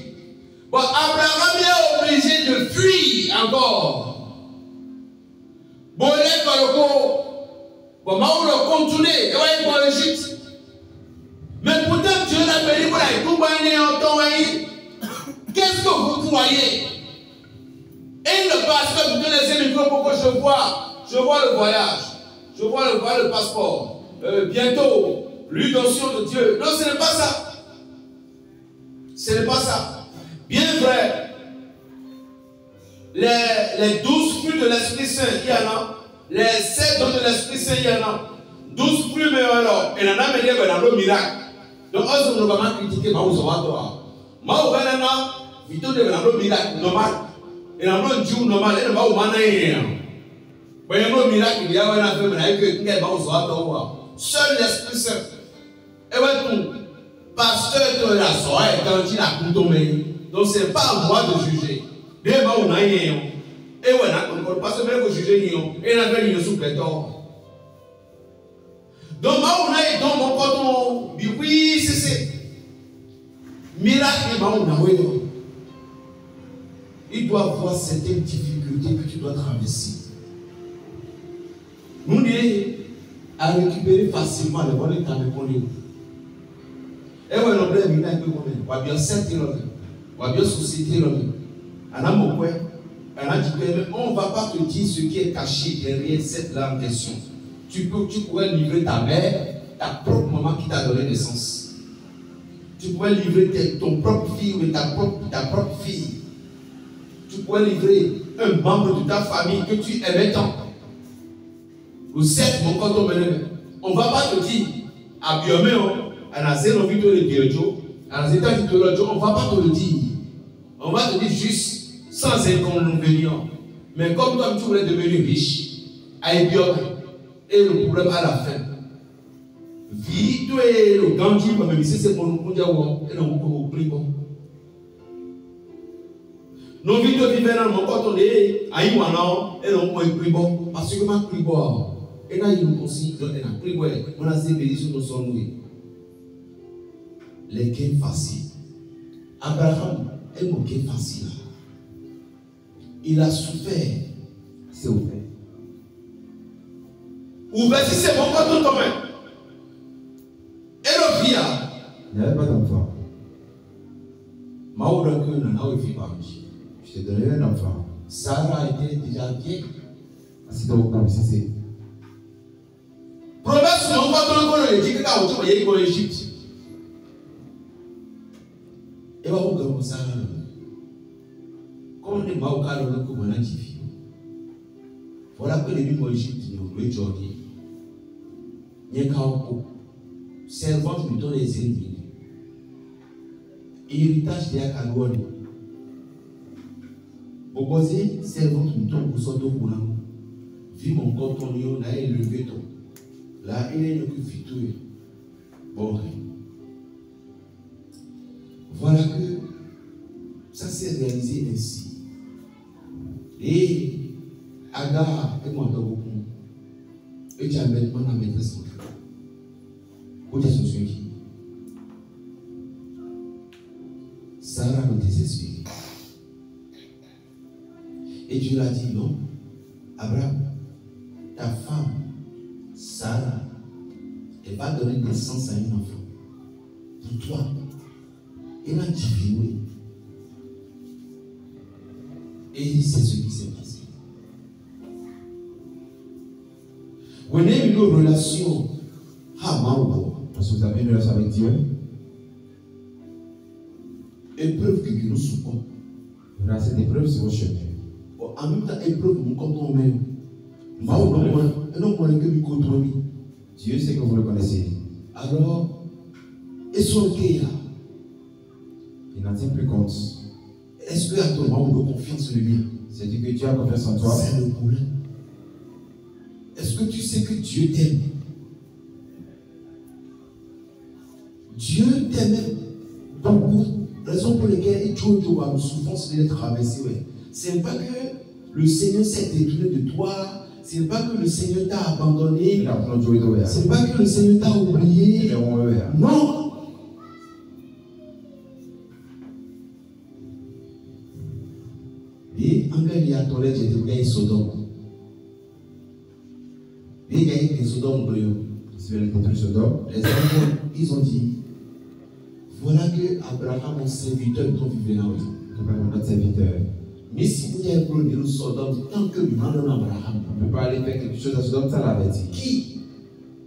Speaker 1: bon, Abraham est obligé de fuir encore. Bon, bon, on le continuer, et on va en Égypte. Mais pourtant, Dieu l'a béni pour la compagnie en temps. Qu'est-ce que vous croyez? Et le pasteur, vous donnez le micro pour que je vois le voyage, je vois le passeport. Bientôt, l'union de Dieu. Non, ce n'est pas ça. Ce n'est pas ça. Bien vrai, les 12 fruits de l'Esprit Saint, il y en a. Les 7 dons de l'Esprit Saint, il y en a. 12 fruits, mais alors, il y en a mené dans le miracle. Donc, on ne va pas critiquer, mais on va voir. Ma ouverana, vito de la miracle normal. Et la bonne Dieu normal, elle va au manaïr.
Speaker 5: un miracle, il y a un peu seul l'Esprit Saint. Et tout pasteur que la soirée quand il a coutumé. Donc c'est pas à moi de juger. Et voilà, parce que même vous jugez, et la veille, il souple tort. Donc, on a dans mon coton, oui, c'est miracle, il doit avoir certaines difficultés que tu dois traverser. Nous, à récupérer facilement le bon état de mon. Et voilà, on a bien cette on va bien société. On ne va pas te dire ce qui est caché derrière cette langue question. Tu pourrais livrer ta mère, ta propre maman qui t'a donné naissance. Tu pourrais livrer ton propre fille ou ta propre fille. Tu pourrais livrer un membre de ta famille que tu aimais tant. Ou certes, mon quand on ne va pas te dire, à Biomé, à la zéro vidéo de Biojo, à la zéta vidéo de on ne va pas te le dire. On va te dire juste, sans inconvénient. Mais comme toi, tu voulais devenir riche, à Biomé, et le problème à la fin. Vite, le Gandhi, même si c'est pour nous dire, et non, plus bon. Nos vies de vivre dans mon quand on est à Iwana, et non, plus bon. Parce que ma plus bon. Et là, il nous considère, et là, plus bon. On a ces bénédictions de son louis. Les gains faciles. Abraham est mon gain facile. Il a souffert. C'est ouvert. Ouvert, si c'est bon, quand on tombe. Et le via.
Speaker 1: Il n'y avait pas d'enfant.
Speaker 5: Je t'ai donné un enfant. Sarah était déjà vieille.
Speaker 1: C'est donc comme si c'est.
Speaker 5: Proverbe, non, quand on dit que quand on est en Égypte. Et va vous comme ça. Comme on est maoka, on a comme on a dit. Voilà que les livres en Égypte, nous le Jordi. Il y a un servante nous donne les ennemis. Héritage de Akagoni. Opposé, servante nous donne pour son dos pour nous. Vu mon corps ton lion, là il levé ton. Là il est le plus fitoué. Bon. Voilà que ça s'est réalisé ainsi. Et Agar est monté beaucoup. Et tu as maintenant la maîtresse en fait. Où est-ce que qui? Sarah nous désespère. Et Dieu l'a dit non. Abraham, ta femme, Sarah, elle va donner naissance à un enfant. Pour toi, elle a dit oui. Et c'est ce qui s'est passé. Vous avez une relation
Speaker 1: parce que vous avez une relation avec Dieu.
Speaker 5: Épreuve que nous souffrons.
Speaker 1: Vous avez cette épreuve sur vos chemins.
Speaker 5: En même temps, épreuve, nous comptons même.
Speaker 1: Dieu sait que vous le connaissez.
Speaker 5: Alors, et son cœur,
Speaker 1: il n'en tient plus compte.
Speaker 5: Est-ce que à ton moment de confiance en lui?
Speaker 1: C'est-à-dire que tu as confiance en toi.
Speaker 5: C'est le problème. Est-ce que tu sais que Dieu t'aime? Dieu t'aime beaucoup. Raison pour laquelle il trouve une souffrance de traverser. Ce n'est pas que le Seigneur s'est détourné de toi. Ce n'est pas que le Seigneur t'a abandonné. Ce n'est pas que le Seigneur t'a oublié. Non. Et en fait, il y a Torah qui était Sodome. Et il y a eu Sodome. Les enfants, ils ont dit, voilà que Abraham, mon serviteur, dont vivait là.
Speaker 1: Notre serviteur.
Speaker 5: Mais si vous avez prôné le Sodome, tant que nous demandons Abraham,
Speaker 1: on ne peut pas aller faire quelque chose à Sodome, ça l'avait dit.
Speaker 5: Qui?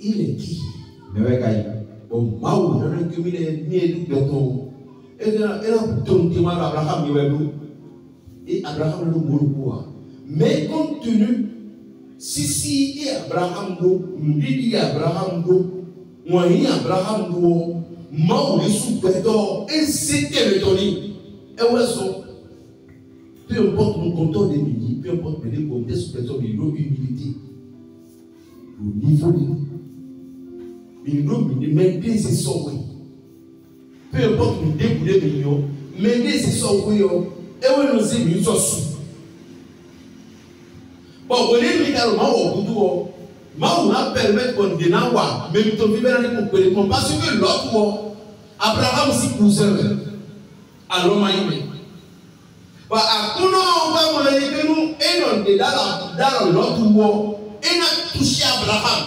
Speaker 5: Il est qui?
Speaker 1: Mais ouais, Gaï.
Speaker 5: Au Maou, il y a un qui est né de béton. Et là, ton témoin d'Abraham, il est où? Et Abraham le boulot. Mais compte tenu, si et Abraham nous dit Abraham moi il Abraham Maou les sous-béton, et c'était le toni. Et où est-ce? Peu importe mon compteur des milliers, peu importe mes côtés sous-béton, il y a humilité côté. Au niveau de mais c'est ça, oui. Peu importe le déboulé de nous, mais c'est ça, oui. Et on nous dit, nous sommes. Bon, on est littéralement au bout. On a permis qu'on dénonce, mais nous sommes vivants pour parce que l'autre, Abraham aussi poussait. Alors, maïmé. À tout on va me dire que nous, et dans l'autre monde, et n'a touché Abraham.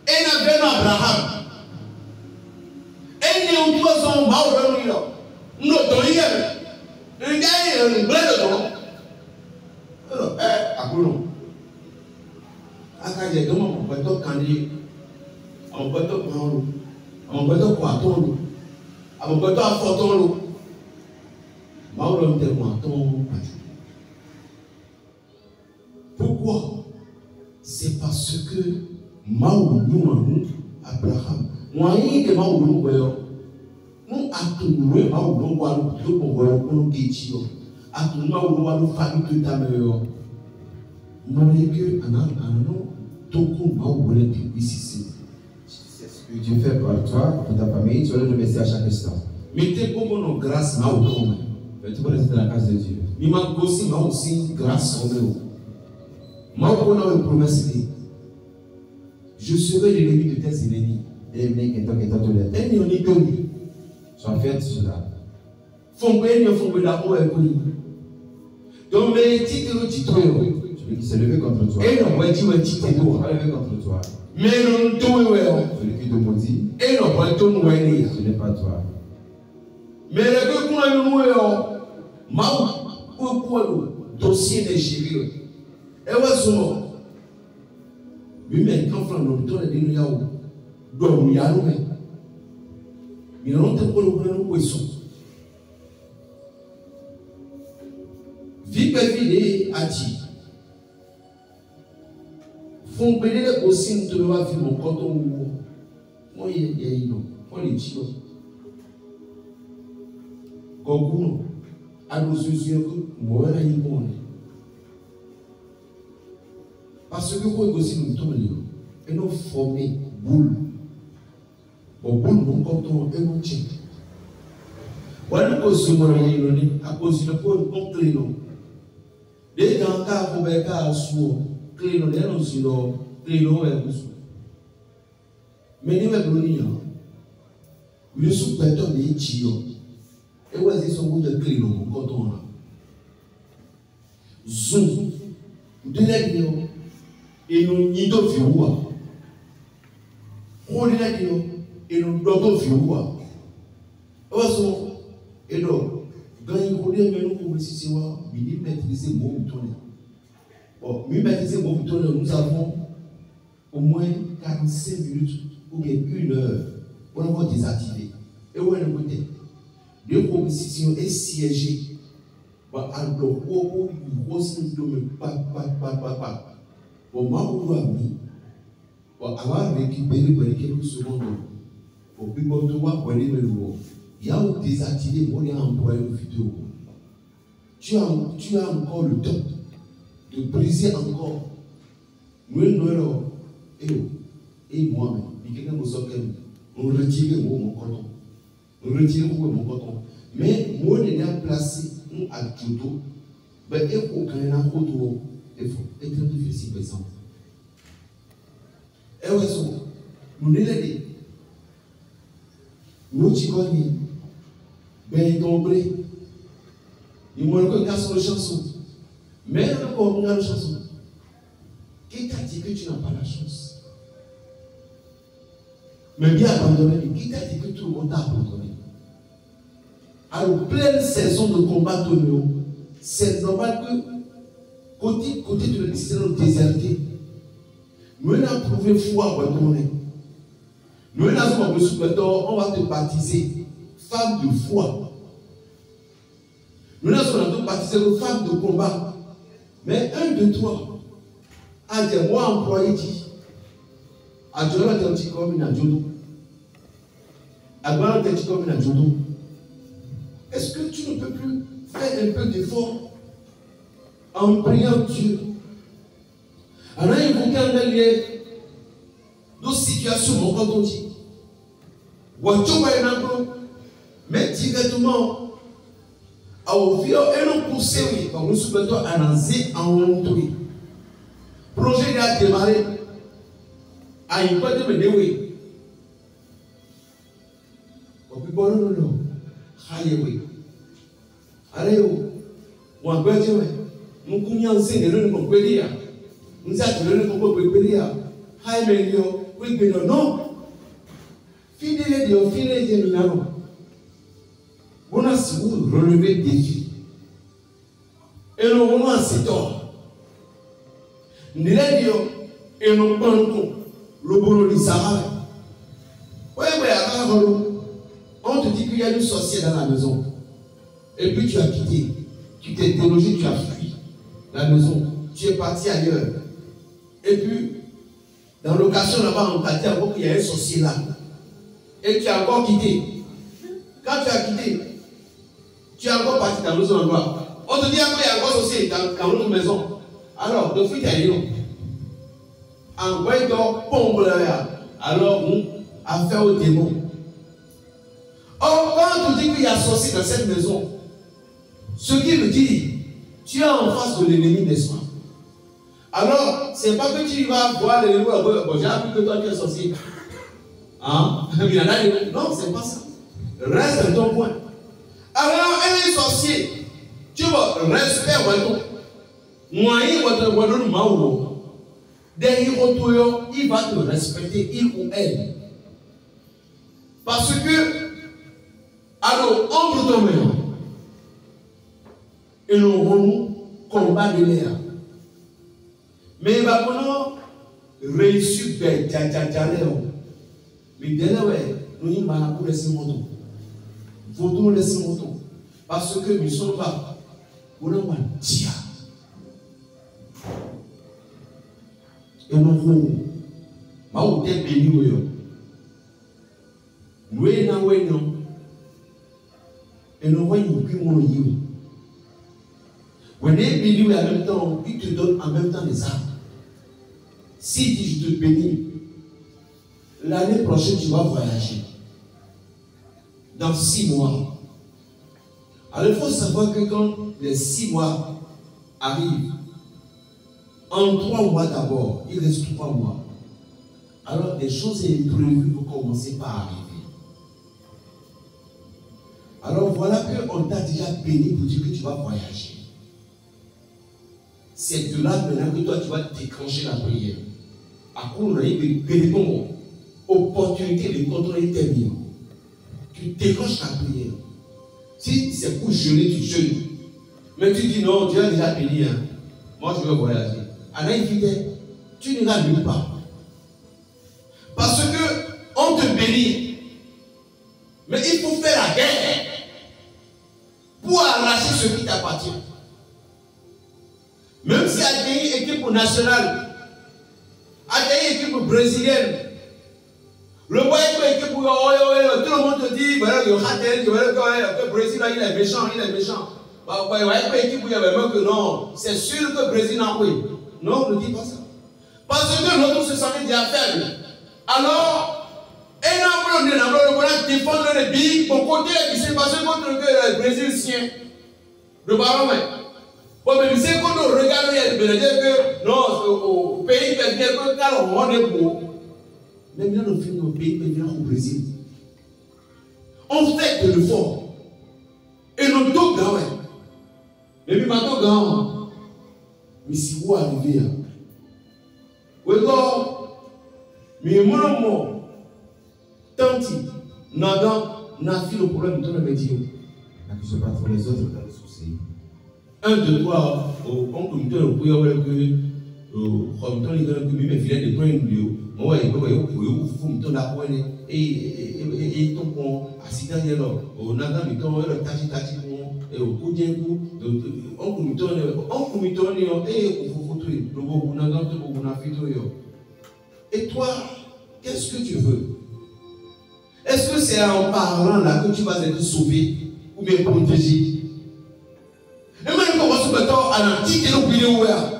Speaker 5: Et n'a bien Abraham. Et nous sommes morts. Nous sommes hier. Nous sommes hier. Akuno. Akaje domo mbato kandi. Mbato kwaolo. Mbato kwatolo. Mbato afotolo. Mauro mtemwato. Pourquoi? C'est parce que Mauro nous Abraham. Moyen que Mauro nous atounou Mauro nous walo to bongo nous ketio. Atounou Mauro walo famille tout ta meilleur. Moyen que anan toko Mauro depuis ici.
Speaker 4: C'est ce que Dieu fait pour toi, pour ta famille, tu vas le remercier à chaque instant.
Speaker 5: Mettez comme nos grâce Mauro.
Speaker 4: Tu peux rester dans la casa de Dieu.
Speaker 5: Il m'a aussi aussi grâce au meu. Mauro n'a une promesse. Je serai l'ennemi de tes ennemis.
Speaker 4: Et mais que toi tu l'es.
Speaker 5: Et on est connu.
Speaker 4: Sois fier de cela.
Speaker 5: Faut que d'abord est connu. Donc mais titre titre.
Speaker 4: Celui qui s'est levé contre toi.
Speaker 5: Et non, ouais titre
Speaker 4: pas levé contre toi.
Speaker 5: mais non tout ouais.
Speaker 4: Celui qui te maudit.
Speaker 5: Et non pas tout ouais.
Speaker 4: Ce n'est pas toi.
Speaker 5: Mais le que qu'on nous ouais. Maou pour dossier de gérer. Et ouais son. Oui mais quand on nous donne des nous donc il y a nous mais il n'ont pas le poisson. Vive vide a dit. Font pédale aussi de la vie mon coton ou moi il y a non on les dit Goguno a nos yeux moi là il bon parce que quoi aussi nous tombe et nous former boule bon boule mon coton et mon tien voilà cause moi à cause de quoi on clé non les gens qui ont fait ça sous clé non les nous sur clé non et vous mais ni même le niant le sous pétard des tio et ouais c'est son bout de clé non mon coton là zoom de l'aide et nous n'y devons pas. On est là et nous devons pas. Et donc, quand il faut dire que nous pouvons maîtriser le mot boutonné. Bon, maîtriser le mot boutonné, nous avons au moins 45 minutes ou bien 1 heure pour nous désactiver. Et où est le côté? Deux propositions est siégé. Alors, où il grosse pas. Bon, moi, on doit avoir récupéré pour quelques secondes. Pour que vous voyez le mot. Il y a désactivé mon employé de vidéo. Tu as encore le temps de briser encore. Nous, et moi-même, on retire mon coton. On retire mon coton. Mais moi, on est placé à Jodo. Mais il faut qu'on ait un coton. Il faut être difficile, par exemple. Et ouais, nous l'avons nous t'y connaissons. Ben, tomber. Il m'a dit que tu as chanson. Mais on a une chanson. Qui t'a dit que tu n'as pas la chance? Mais bien abandonné. Qui t'a dit que tout le monde t'a abandonné? Alors, pleine saison de combat, c'est normal que côté de l'extérieur déserté, nous avons prouvé foi abandonnée. Nous avons prouvé on va te baptiser femme de foi. Nous avons baptisé femme de combat. Mais un de toi a dit, moi employé dit, à Jodo, un petit comme à Jodo. À Jodo, un petit comme à Jodo. Est-ce que tu ne peux plus faire un peu d'effort en priant Dieu? Alors, il faut qu'il y ait une situation quand on dit. Mais directement, au fil et poussé, oui, comme nous souhaitons annoncer en montré. Projet a démarré à une fois de me oui. Non. Highway. Allez, on va dire, nous connaissons les gens qui nous avons dit, highway, oui, mais non. Fidèle de Milano. On a si vous relevé des défis. Et nous avons un secteur. Nous avons dit, et nous avons le boulot du Sahara. Oui, on te dit qu'il y a une sorcière dans la maison. Et puis tu as quitté. Tu t'es délogé, tu as fui la maison. Tu es parti ailleurs. Et puis, dans l'occasion là-bas, on t'a dit encore qu'il y a un sorcier là. Et tu as encore quitté. Quand tu as quitté, tu es encore parti dans l'autre endroit. On te dit après, il y a encore sorcier dans l'autre maison. Alors, de fuite à l'île. En voyant pompe là, alors on a fait au démon. Or, quand on te dit qu'il y a sorcier dans cette maison, ce qui veut dire, tu es en face de l'ennemi, n'est-ce pas? Alors, ce n'est pas que tu vas voir l'ennemi, bon, j'ai appris que toi tu es sorcier. Hein? Non, c'est pas ça. Reste dans ton coin. Alors, un sorcier, tu vas respecter votre moyen, votre maou. Derrière toi, il va te respecter, il ou elle. Parce que, alors, entre ton main, et nous aurons combat de l'air. Mais il va pouvoir réussir mais derrière, nous n'y allons pas laisser mon temps. Faut nous laisser mon temps. Parce que nous sommes pas. Nous sommes dia. Et nous avons. Ma ou t'es béni ou yo. Nous non. Et nous voyons plus mon yo. Vous êtes béni en même temps, il te donne en même temps les armes. Si je te bénis, l'année prochaine tu vas voyager. Dans 6 mois. Alors il faut savoir que quand les 6 mois arrivent, en 3 mois d'abord, il reste 3 mois. Alors des choses imprévues vont commencer par arriver. Alors voilà qu'on t'a déjà béni pour dire que tu vas voyager. C'est de là maintenant que toi tu vas déclencher la prière. À cause de ton opportunité de contrôler tes vies. Tu déclenches la prière. Si c'est pour jeûner, tu jeûnes. Mais tu dis non, Dieu a déjà béni. Hein. Moi je veux voyager. Alors il dit, tu n'iras nulle part. Parce que on te bénit. Mais il faut faire la guerre pour arracher ce qui t'appartient. Même si a des équipes nationales, a des équipes brésiliennes, le voyage que l'équipe, tout le monde te dit, voilà, le Brésil, il est méchant, il est méchant. Que non, c'est sûr que le Brésil n'a pas. Non, ne dis pas ça. Parce que l'autre se sentait déjà faible. Alors, on a défendre les billes pour côté qui s'est passé contre le Brésilien. Le baron, bon, mais c'est quand on regarde, il y a que non, au pays, il y a que quand on est beau. Mais bien, on fait au pays, mais bien au Brésil. On fait de l'effort. Et nous tous, ouais. Mais puis maintenant, mais si vous arrivez, oui, mais mon tanti, n'a fait le problème de ton métier.
Speaker 1: N'accusez pas trop les autres dans le souci.
Speaker 5: 1, 2, 3, on comité le pouvoir que comme ton école que mes filets de point de moi il faut me donner et ton pont accident là on a dans le temps le tâche et au coup d'un coup on comité et faut tout le beau on a dans tout on a fait tout et toi qu'est-ce que tu veux? Est-ce que c'est en parlant là que tu vas être sauvé ou bien protégé? Et même quand on se met à l'antique et l'oublier où est.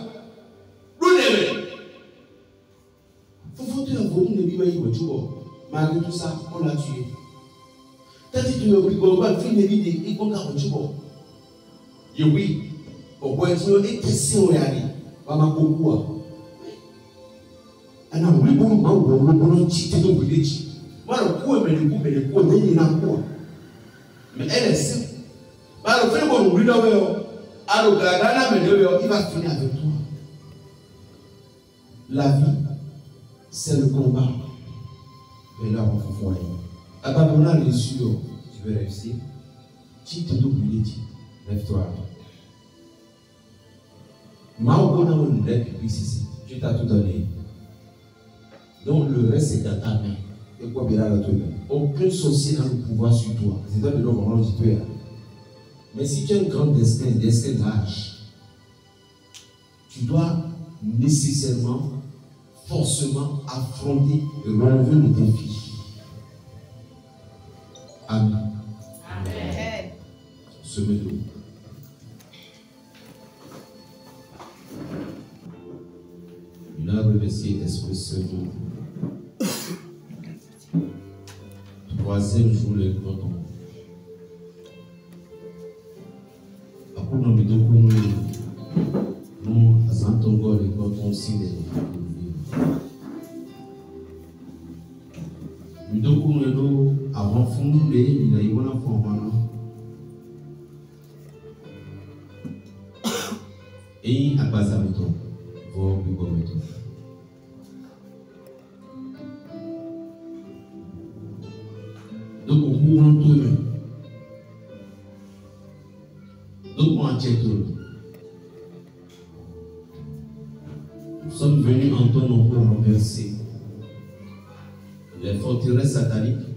Speaker 5: Malgré tout ça, on l'a tué. Tandis que le va finir l'idée, il faut qu'on tue. Et oui, au bout de ce était si on est allé, on va beaucoup. On a oublié pour nous, on a cheaté au village. Moi, le coup, mais le coup, il n'a pas. Mais elle est simple. Le fait qu'on oublie d'abord, alors il va finir avec toi. La vie, c'est le combat. Mais là, on faut foyer. Abandonner les yeux, tu veux réussir. Tu te doubles, lève-toi. Tu t'as tout donné. Donc le reste c'est dans ta main. Et quoi bien là, aucun sorcier n'a le pouvoir sur toi. C'est toi qui dois vraiment le tuer. Mais si tu as un grand destin large, tu dois nécessairement, forcément affronter et relever le défi. Amen.
Speaker 2: Amen.
Speaker 5: Se met l'eau. Il a remercié l'Esprit Saint. Troisième jour, le coton. Après, nous attendons les cotons aussi. Nous avant fondé, il a eu un enfant. Et à base à méthode, vous pouvez méthode. Donc, on court tout. Donc, on check tout. Nous sommes venus en ton nom pour renverser les forteresses sataniques,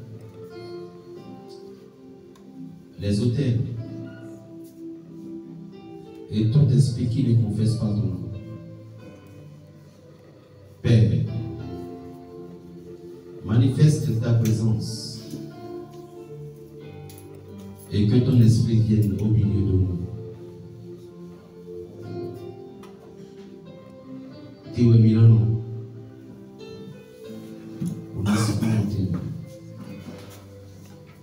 Speaker 5: les autels et tout esprit qui ne confesse pas ton nom. Père, manifeste ta présence et que ton esprit vienne au milieu de nous. Théo Milano, on a ce qu'on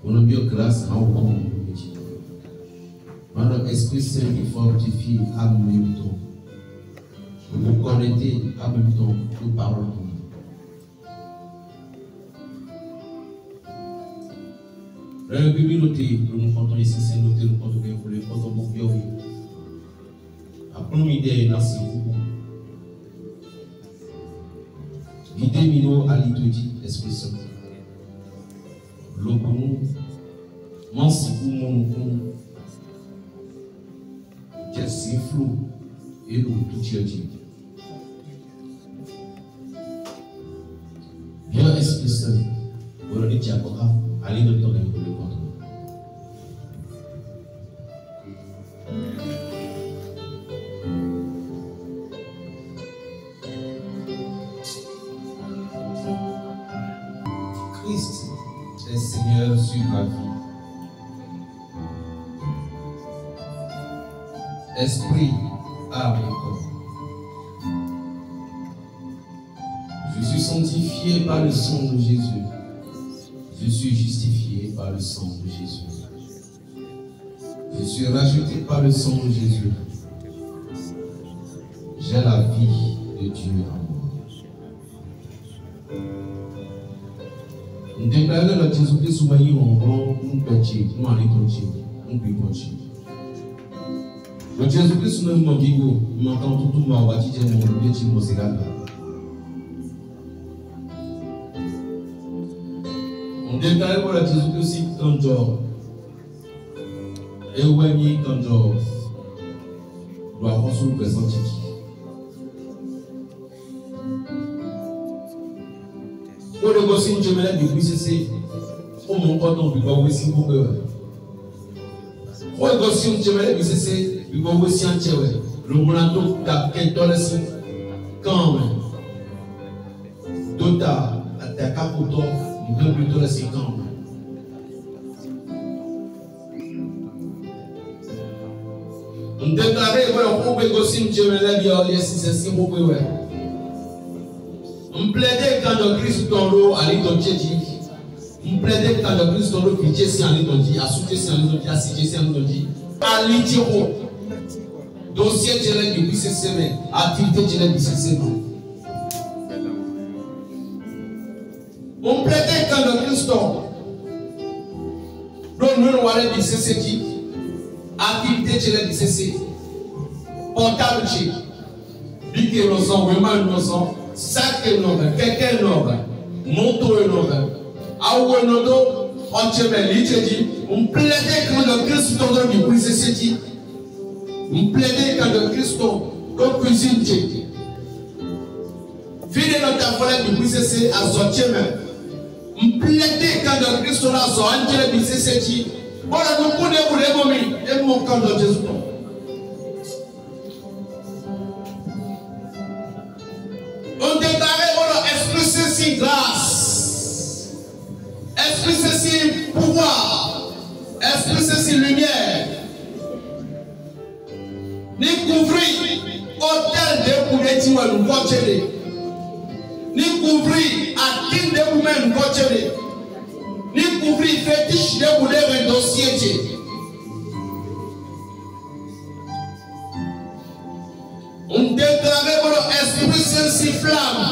Speaker 5: on a bien grâce à vous. Notre Esprit Saint qui fortifie à même temps. Vous connectez à même temps, nous parlons. Le bibliothèque, nous comptons ici, c'est noté, nous comptons bien pour les comptons pour bien. Après, nous idée, merci beaucoup. Guidez-nous à l'idée, Esprit Saint. L'obon, merci pour mon c'est flou et nous tout y dit. Bien Esprit Saint, vous le dites à quoi? Allez dans le temps de le contre. Christ est Seigneur sur ma vie. Esprit, âme et corps. Je suis sanctifié par le sang de Jésus. Je suis justifié par le sang de Jésus. Je suis racheté par le sang de Jésus. J'ai la vie de Dieu en moi. Nous déclarons la Jésus-Christ sous ma vie en blanc, nous péché, nous allons continuer, nous pouvons continuer. Le Jésus-Christ nous m'a dit, nous entendons tout le monde, nous disons, nous disons, c'est là. On déclare pour le Jésus-Christ quand Job, et où est mis quand Job, doit construire le présent Tiki. Pour le gossin, je me lève depuis c'est pour mon coton, puis pour aussi pour eux. Pour le gossin, je me lève c'est. Il va aussi en tirer. Le moulato t'a qu'un si quand même. Dota, t'as qu'à pour il peut plutôt laisser quand même. On déclarait que on peut aussi Dieu me l'a bien lié si c'est si beau que ouais. On plaidait quand le Christ ton lot à l'île de Tchétchi. On plaide quand le Christ nous dit, si on nous dit, à soutenir si on nous dit, à citer si on nous dit, à l'itiro. Dossier de l'aide du semaine, activité de l'aide du semaine. On plaide quand le Christ nous nous allons dire CCT, activité de l'aide du CC, portable chez, bique innocent, vraiment innocent, sac innocent, quelqu'un innocent, moto innocent, aoué nodo, on te met l'itidi, on plaide quand le Christ nous donne du CCT. On plaide quand le Christ nous cuisine. Fille de notre affaire du CCT à sortir même. On plaide quand le Christ nous a sorti du CCT. Voilà, nous connaissons les moments et mon camp de Jésus. On déclare voilà, Esprit Saint grâce, Esprit Saint pouvoir, Esprit Saint lumière. Ni couvrir hôtel de Bouleti ou un coachele. Ni couvrir à King de Boumen coachele. Ni couvrir fétiche de Boulé un dossier. On déclare pour l'Esprit Saint flamme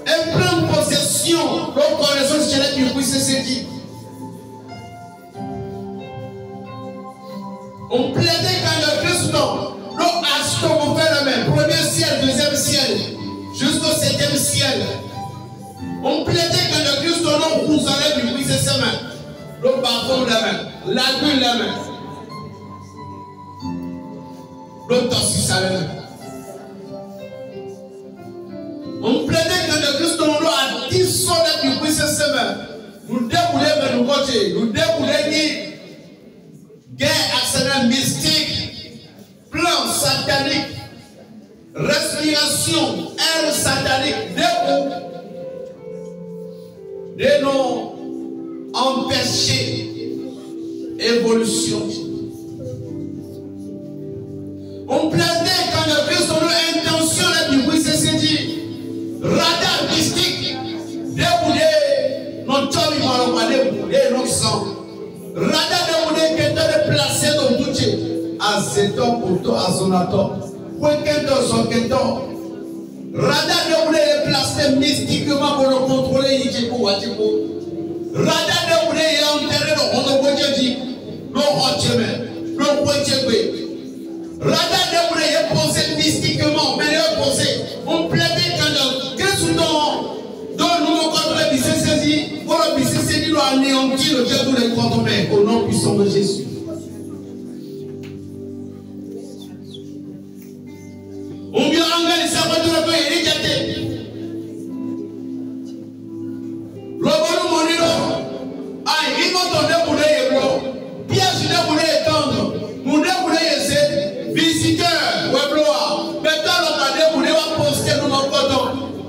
Speaker 5: et prend possession de la connaissance de du puissance. On plaidait quand le Christ nous achetons pour faire le même. Premier ciel, deuxième ciel, jusqu'au 7e ciel. On plaidait quand le Christ nous vous enlève du puissance de sa main. Le parfum de la main, l'aiguille de la main. Le torsis à la main. On plaidait quand le Christ nous a dit sonner du puissance de sa main. Nous déboulons vers nos côtés, nous déboulons guerre accident mystique, plan satanique, respiration, air satanique, de nous empêcher évolution. On plaidait quand le Christ a intention du puissance dit radar mystique, débouler notre homme, notre sang. Radar de Moudé qui est placé dans tout ce Azéton, Poto, Azonaton, Oueketon, Zonketon. Radar de Moudé est placé mystiquement pour le contrôler, Yijipo, Watipo. Radar de Moudé est enterré dans le Bodjedi, le Rochemen, le Bodjebé. Radar de Moudé est posé mystiquement, mais il est posé. On plaidait quand le Christ dans nous contrôler, il s'est saisi. Voilà, puis c'est lui qui a anéanti le Dieu de les contre-mains au nom puissant de Jésus. On vient en les sabots de la paix et les gâtés. Le bon monino, il va tourner pour les héros. Piège de pour les étendre. Mon dé pour les essais. Visiteur, Webloa. Maintenant, on va dé pour les poster dans mon coton.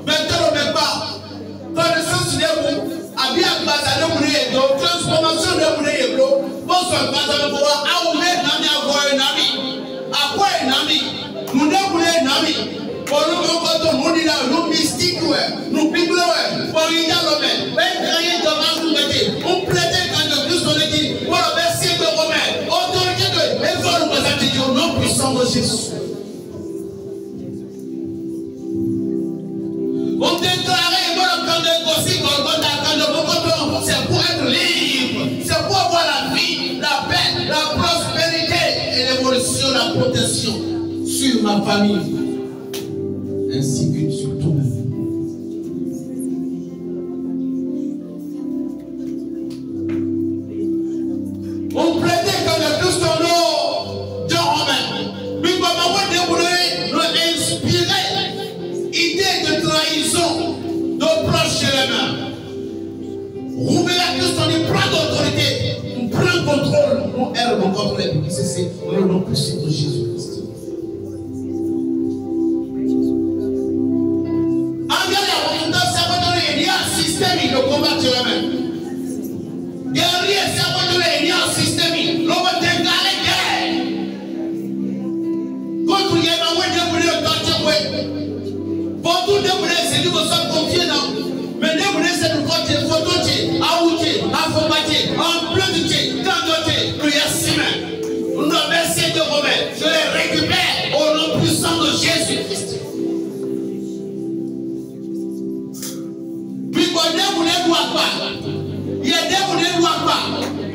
Speaker 5: Maintenant, on ne met pas. Connaissance de vous. Abia Baza de Mouné, transformation de Mouné, bonsoir Baza de Boa, Aoumé, Nami, Agoy, Nami, Agoy, Nami, nous ne Nami, pour nous, Mounila, nous mystique, nous piglons, pour y aller, on plaidait quand le Christ on dit, voilà, merci de Romain, autorité de, et faut nous présenter au nom puissant de Jésus. On déclarait, voilà, quand le Gossi, c'est pour être libre, c'est pour avoir la vie, la paix, la prospérité et l'évolution, la protection sur ma famille, ainsi que sur tout-même. On plaidait comme le Christ en eau de Romain. Mais comment nous inspirer idée de trahison, de proche les mains. Rouver la Christ, on dit prend d'autorité, on prend contrôle, on erre contre les publics, c'est le nom puissant de Jésus-Christ. Il y a des gens qui ne voient pas.